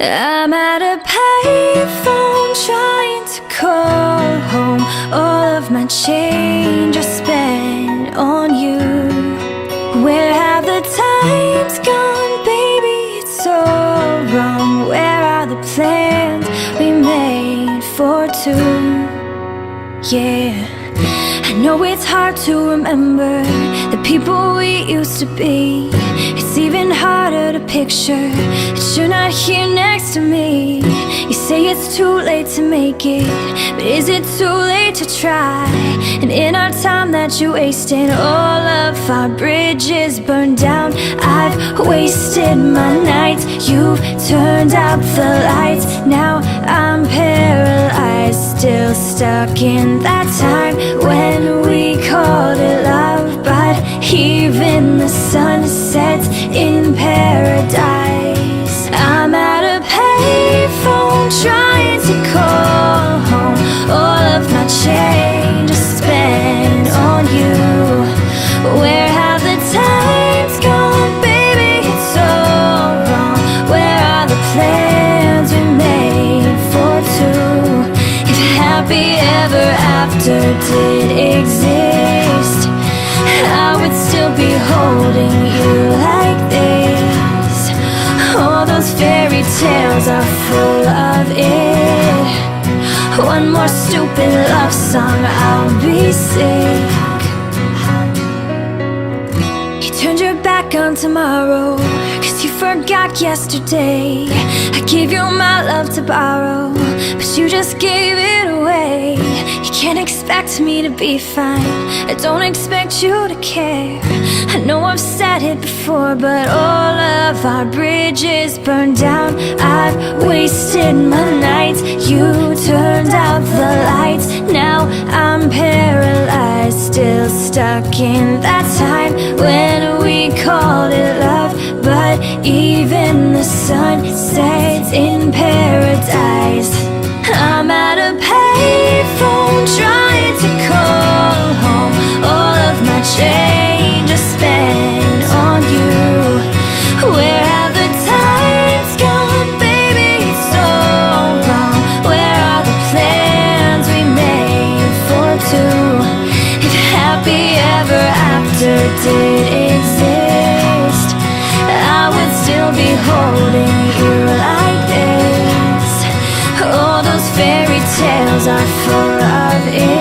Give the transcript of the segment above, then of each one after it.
I'm at a payphone trying to call home. All of my change I spent on you. Where have the times gone, baby? It's all wrong. Where are the plans we made for two? Yeah, I know it's hard to remember the people we used to be. It's even harder to picture that you're not here next to me. You say it's too late to make it, but is it too late to try? And in our time that you wasted, all of our bridges burned down. I've wasted my nights, you've turned out the lights. Now I'm paralyzed, still stuck in that time when we called it love. But even the sun sets in paradise. I'm at a payphone trying to call home. All of my change I spent on you. Where have the times gone, baby? It's all wrong. Where are the plans we made for two? If happy ever after did exist, I would still be holding you like this. All those fairy tales are full of it. One more stupid love song, I'll be sick. You turned your back on tomorrow, 'cause you forgot yesterday. I gave you my love to borrow, but you just gave it away. You can't expect me to be fine, I don't expect you to care. I know I've said it before, but all of our bridges burned down. I've wasted my nights, you turned out the lights. Now I'm paralyzed, still stuck in that time when we called it love. But even the sun sets in paradise. I'm at a payphone trying to call home. All of my change I spent on you. Where have the times gone, baby? It's so wrong. Where are the plans we made for two? If happy ever after did exist, I would still be holding you like this. All those fairy tales are full of it.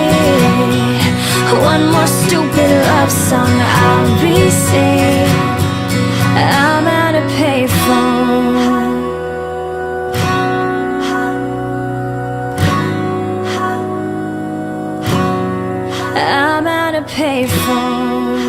One more stupid love song, I'll be sick. I'm at a payphone. I'm at a payphone.